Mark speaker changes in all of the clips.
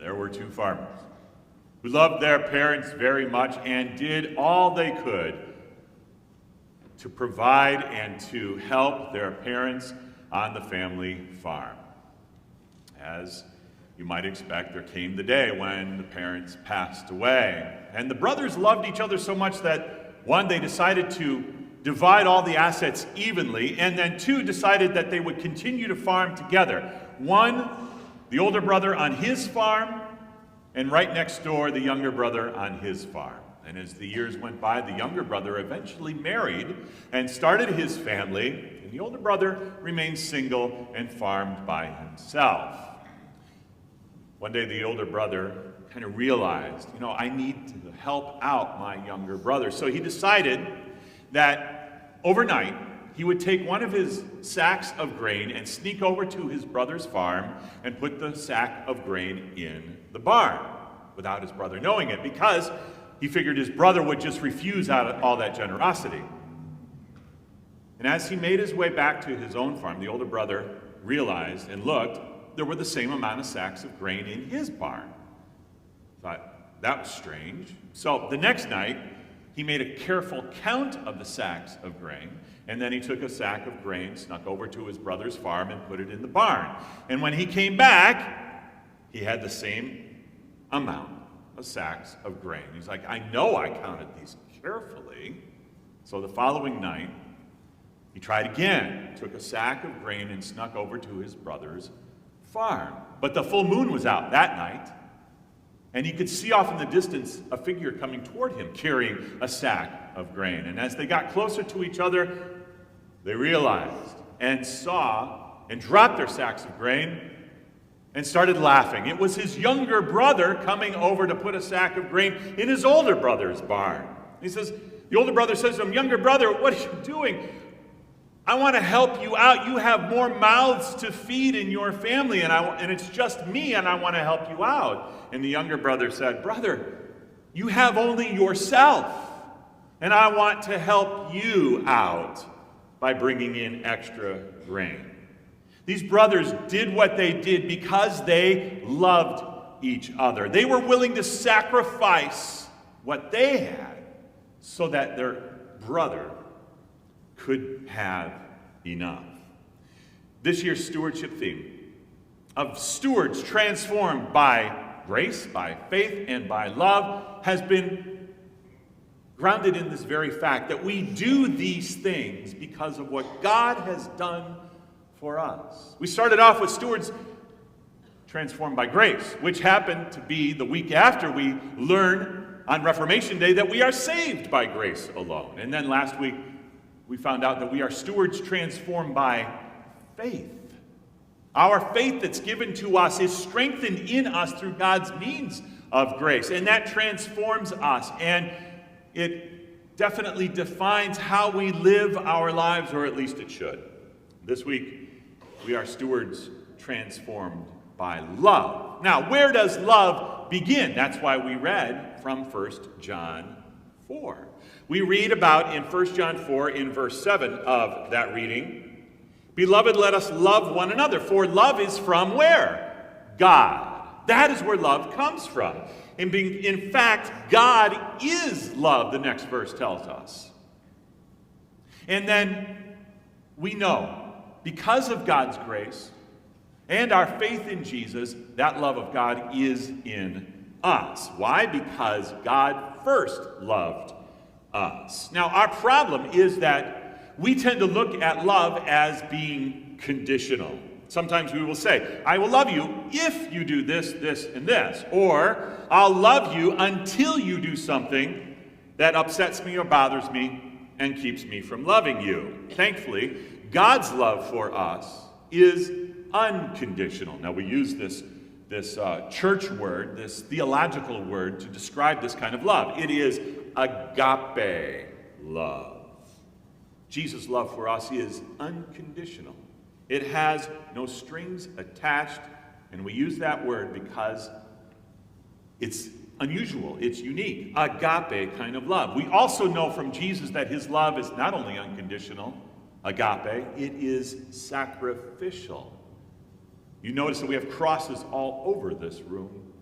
Speaker 1: there were two farmers who loved their parents very much and did all they could to provide and to help their parents on the family farm. As you might expect, there came the day when the parents passed away. And the brothers loved each other so much that, one, they decided to divide all the assets evenly, and then two, decided that they would continue to farm together. One, the older brother on his farm, and right next door, the younger brother on his farm. And as the years went by, the younger brother eventually married and started his family, and the older brother remained single and farmed by himself. One day, the older brother kind of realized, I need to help out my younger brother. So he decided that overnight, he would take one of his sacks of grain and sneak over to his brother's farm and put the sack of grain in the barn without his brother knowing it, because he figured his brother would just refuse out of all that generosity. And as he made his way back to his own farm, the older brother realized and looked, there were the same amount of sacks of grain in his barn. Thought, that was strange. So the next night, he made a careful count of the sacks of grain, and then he took a sack of grain, snuck over to his brother's farm, and put it in the barn. And when he came back, he had the same amount of sacks of grain. He's like, I know I counted these carefully. So the following night, he tried again, took a sack of grain and snuck over to his brother's farm. But the full moon was out that night, and he could see off in the distance a figure coming toward him carrying a sack of grain. And as they got closer to each other, they realized and saw and dropped their sacks of grain and started laughing. It was his younger brother coming over to put a sack of grain in his older brother's barn. The older brother says to him, younger brother, what are you doing? I want to help you out. You have more mouths to feed in your family, and it's just me, and I want to help you out. And the younger brother said, brother, you have only yourself, and I want to help you out by bringing in extra grain. These brothers did what they did because they loved each other. They were willing to sacrifice what they had so that their brother could have enough. This year's stewardship theme of Stewards Transformed by Grace, by faith, and by love has been grounded in this very fact that we do these things because of what God has done for us. We started off with Stewards Transformed by Grace, which happened to be the week after we learned on Reformation Day that we are saved by grace alone. And then last week, we found out that we are stewards transformed by faith. Our faith that's given to us is strengthened in us through God's means of grace, and that transforms us, and it definitely defines how we live our lives, or at least it should. This week, we are stewards transformed by love. Now, where does love begin? That's why we read from 1 John 4. We read about in 1 John 4 in verse 7 of that reading, beloved, let us love one another, for love is from where? God. That is where love comes from. In fact, God is love, the next verse tells us. And then we know, because of God's grace and our faith in Jesus, that love of God is in us. Why? Because God first loved us. Now, our problem is that we tend to look at love as being conditional. Sometimes we will say, I will love you if you do this, this, and this. Or, I'll love you until you do something that upsets me or bothers me and keeps me from loving you. Thankfully, God's love for us is unconditional. Now, we use this church word, this theological word, to describe this kind of love. It is agape love. Jesus' love for us is unconditional. It has no strings attached, and we use that word because it's unusual, it's unique, agape kind of love. We also know from Jesus that his love is not only unconditional, agape, it is sacrificial. You notice that we have crosses all over this room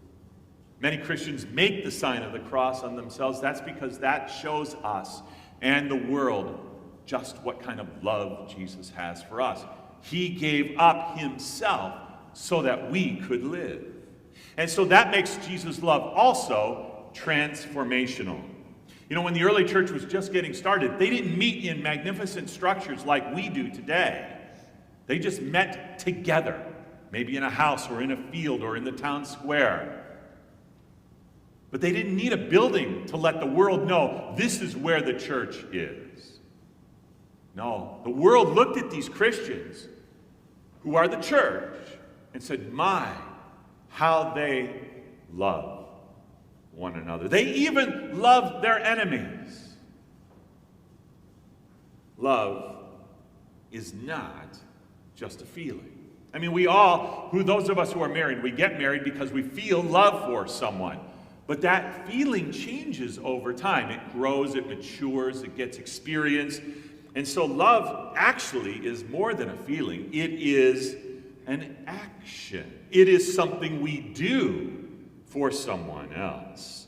Speaker 1: Many Christians make the sign of the cross on themselves. That's because that shows us and the world just what kind of love Jesus has for us. He gave up himself so that we could live. And so that makes Jesus' love also transformational. You know, when the early church was just getting started, they didn't meet in magnificent structures like we do today. They just met together, maybe in a house or in a field or in the town square. But they didn't need a building to let the world know this is where the church is. No, the world looked at these Christians who are the church and said, my, how they love one another. They even love their enemies. Love is not just a feeling. I mean, those of us who are married, we get married because we feel love for someone. But that feeling changes over time. It grows, it matures, it gets experience. And so love actually is more than a feeling. It is an action. It is something we do for someone else.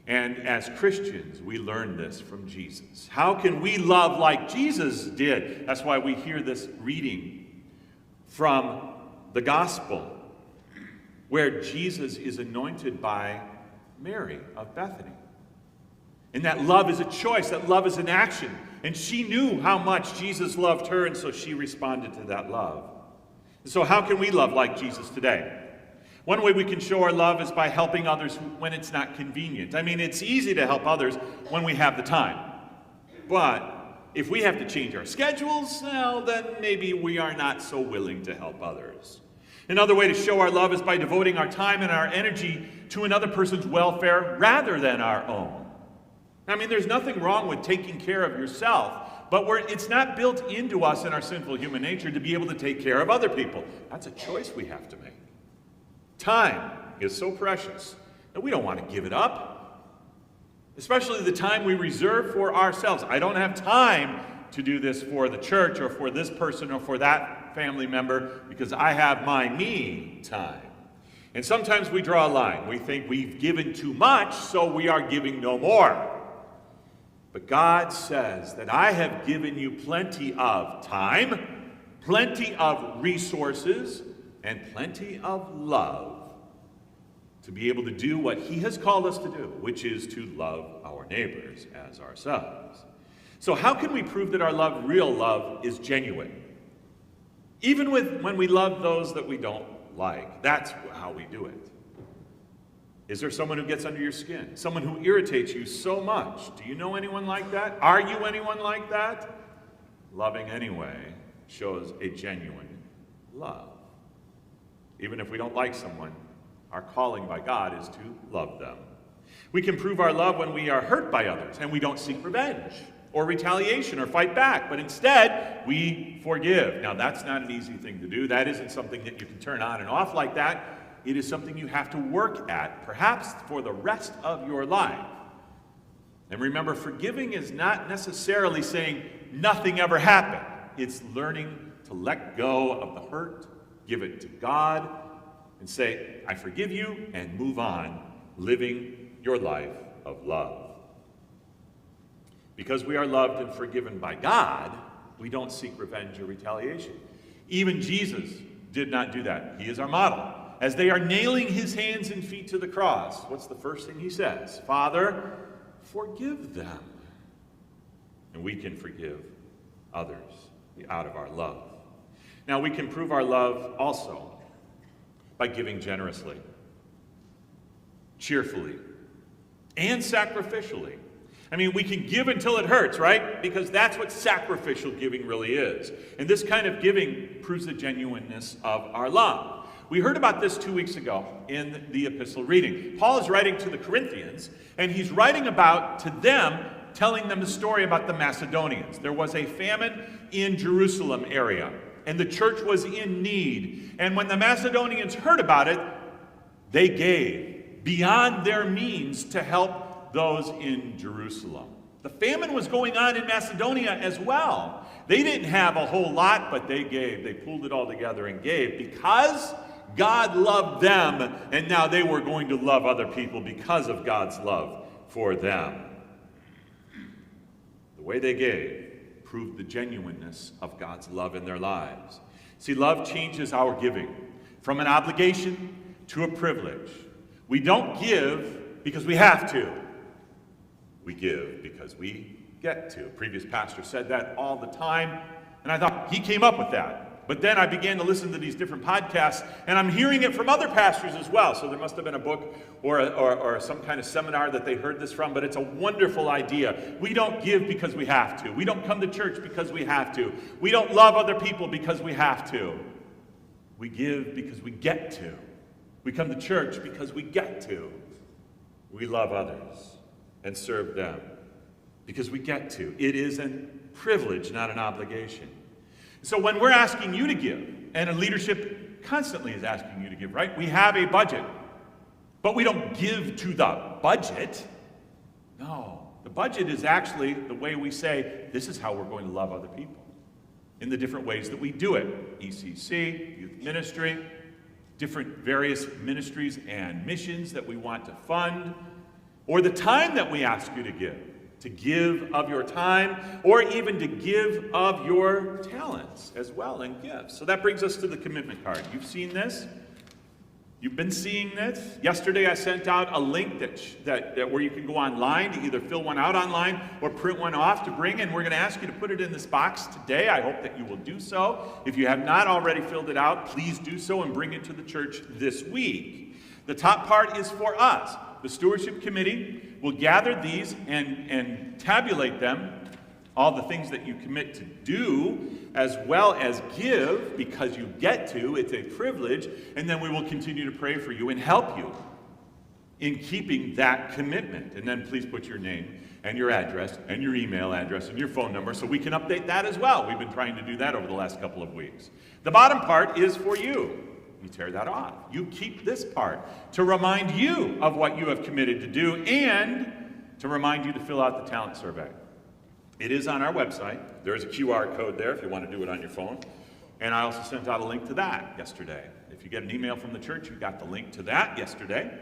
Speaker 1: And as Christians, we learn this from Jesus. How can we love like Jesus did? That's why we hear this reading from the gospel, where Jesus is anointed by Mary of Bethany. And that love is a choice, that love is an action. And she knew how much Jesus loved her, and so she responded to that love. And so how can we love like Jesus today? One way we can show our love is by helping others when it's not convenient. I mean, it's easy to help others when we have the time. But if we have to change our schedules, well, then maybe we are not so willing to help others. Another way to show our love is by devoting our time and our energy to another person's welfare rather than our own. I mean, there's nothing wrong with taking care of yourself, but it's not built into us in our sinful human nature to be able to take care of other people. That's a choice we have to make. Time is so precious that we don't want to give it up, especially the time we reserve for ourselves. I don't have time to do this for the church or for this person or for that family member because I have my me time. And sometimes we draw a line. We think we've given too much, so we are giving no more. But God says that I have given you plenty of time, plenty of resources, and plenty of love to be able to do what he has called us to do, which is to love our neighbors as ourselves. So how can we prove that our love, real love, is genuine? Even when we love those that we don't like. That's how we do it. Is there someone who gets under your skin? Someone who irritates you so much? Do you know anyone like that? Are you anyone like that? Loving anyway shows a genuine love. Even if we don't like someone, our calling by God is to love them. We can prove our love when we are hurt by others and we don't seek revenge or retaliation or fight back, but instead we forgive. Now that's not an easy thing to do. That isn't something that you can turn on and off like that. It is something you have to work at, perhaps for the rest of your life. And remember, forgiving is not necessarily saying nothing ever happened. It's learning to let go of the hurt, give it to God, and say, I forgive you, and move on, living your life of love. Because we are loved and forgiven by God, we don't seek revenge or retaliation. Even Jesus did not do that. He is our model. As they are nailing his hands and feet to the cross, what's the first thing he says? Father, forgive them. And we can forgive others out of our love. Now, we can prove our love also by giving generously, cheerfully, and sacrificially. I mean, we can give until it hurts, right? Because that's what sacrificial giving really is. And this kind of giving proves the genuineness of our love. We heard about this 2 weeks ago in the epistle reading. Paul is writing to the Corinthians, and he's writing about to them, telling them the story about the Macedonians. There was a famine in Jerusalem area, and the church was in need. And when the Macedonians heard about it, they gave beyond their means to help those in Jerusalem. The famine was going on in Macedonia as well. They didn't have a whole lot, but they gave. They pulled it all together and gave because God loved them, and now they were going to love other people because of God's love for them. The way they gave proved the genuineness of God's love in their lives. See, love changes our giving from an obligation to a privilege. We don't give because we have to. We give because we get to. A previous pastor said that all the time, and I thought he came up with that. But then I began to listen to these different podcasts, and I'm hearing it from other pastors as well. So there must have been a book or some kind of seminar that they heard this from, but it's a wonderful idea. We don't give because we have to. We don't come to church because we have to. We don't love other people because we have to. We give because we get to. We come to church because we get to. We love others and serve them because we get to. It is a privilege, not an obligation. So when we're asking you to give, and a leadership constantly is asking you to give, right? We have a budget, but we don't give to the budget. No, the budget is actually the way we say, this is how we're going to love other people in the different ways that we do it. ECC, youth ministry, different various ministries and missions that we want to fund, or the time that we ask you to give of your time, or even to give of your talents as well and gifts. So that brings us to the commitment card. You've seen this. You've been seeing this. Yesterday I sent out a link that where you can go online to either fill one out online or print one off to bring, and we're going to ask you to put it in this box today. I hope that you will do so. If you have not already filled it out, please do so and bring it to the church this week. The top part is for us. The stewardship committee will gather these and tabulate them, all the things that you commit to do, as well as give, because you get to. It's a privilege. And then we will continue to pray for you and help you in keeping that commitment. And then please put your name and your address and your email address and your phone number so we can update that as well. We've been trying to do that over the last couple of weeks. The bottom part is for you. You tear that off. You keep this part to remind you of what you have committed to do and to remind you to fill out the talent survey. It is on our website. There is a QR code there if you want to do it on your phone. And I also sent out a link to that yesterday. If you get an email from the church, you got the link to that yesterday.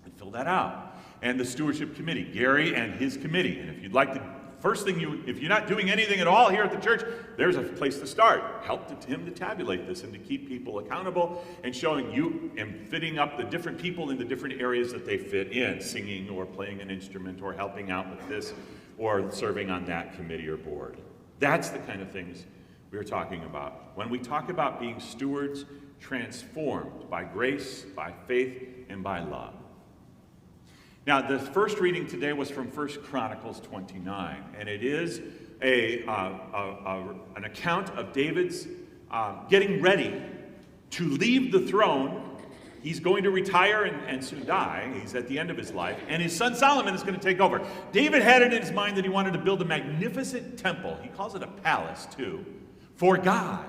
Speaker 1: And fill that out. And the stewardship committee, Gary and his committee. And if you'd like to, if you're not doing anything at all here at the church, there's a place to start. Help him to tabulate this and to keep people accountable and showing you and fitting up the different people in the different areas that they fit in, singing or playing an instrument or helping out with this or serving on that committee or board. That's the kind of things we're talking about when we talk about being stewards transformed by grace, by faith, and by love. Now, the first reading today was from 1 Chronicles 29, and it is an account of David's getting ready to leave the throne. He's going to retire and soon die. He's at the end of his life, and his son Solomon is going to take over. David had it in his mind that he wanted to build a magnificent temple. He calls it a palace, too, for God.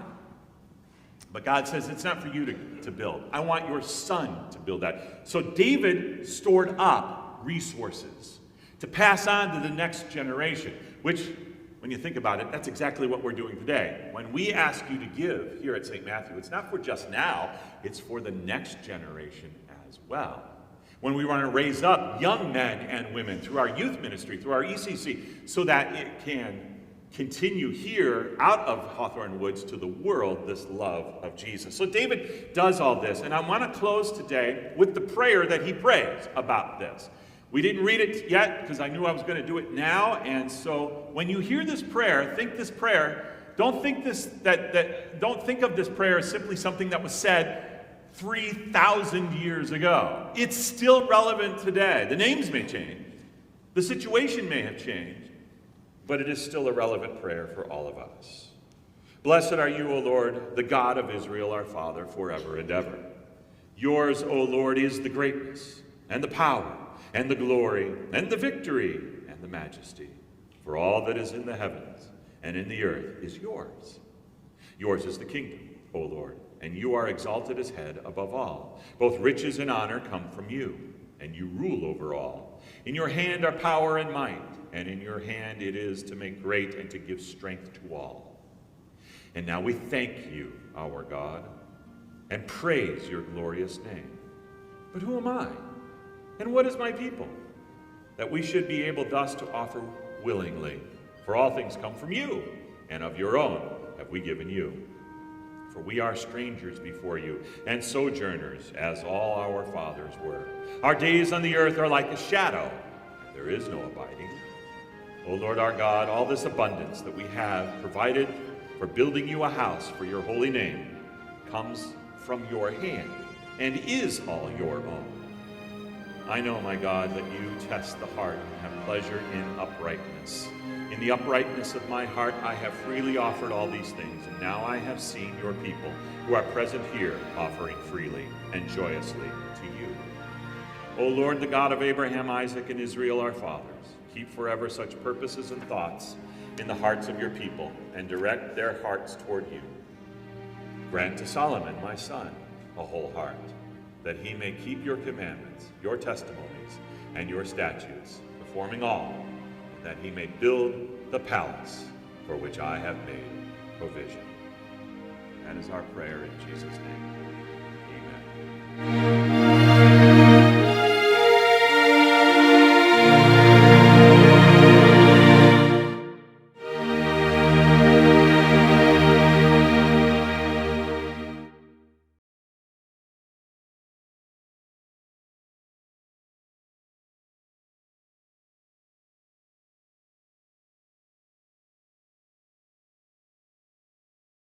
Speaker 1: But God says, it's not for you to build. I want your son to build that. So David stored up resources to pass on to the next generation, which, when you think about it, that's exactly what we're doing today. When we ask you to give here at St. Matthew, it's not for just now, it's for the next generation as well. When we want to raise up young men and women through our youth ministry, through our ECC, so that it can continue here out of Hawthorne Woods to the world, this love of Jesus. So David does all this, and I want to close today with the prayer that he prays about this. We didn't read it yet because I knew I was going to do it now, and so when you hear this prayer, think this prayer. Don't think don't think of this prayer as simply something that was said 3,000 years ago. It's still relevant today. The names may change, the situation may have changed, but it is still a relevant prayer for all of us. Blessed are you, O Lord, the God of Israel, our Father, forever and ever. Yours, O Lord, is the greatness and the power and the glory and the victory and the majesty. For all that is in the heavens and in the earth is yours. Yours is the kingdom, O Lord, and you are exalted as head above all. Both riches and honor come from you, and you rule over all. In your hand are power and might, and in your hand it is to make great and to give strength to all. And now we thank you, our God, and praise your glorious name. But who am I? And what is my people? That we should be able thus to offer willingly. For all things come from you, and of your own have we given you. For we are strangers before you, and sojourners, as all our fathers were. Our days on the earth are like a shadow, and there is no abiding. O Lord our God, all this abundance that we have provided for building you a house for your holy name comes from your hand, and is all your own. I know, my God, that you test the heart and have pleasure in uprightness. In the uprightness of my heart I have freely offered all these things, and now I have seen your people who are present here offering freely and joyously to you. O Lord, the God of Abraham, Isaac, and Israel our fathers, keep forever such purposes and thoughts in the hearts of your people, and direct their hearts toward you. Grant to Solomon, my son, a whole heart, that he may keep your commandments, your testimonies, and your statutes, performing all, that he may build the palace for which I have made provision. That is our prayer in Jesus' name. Amen.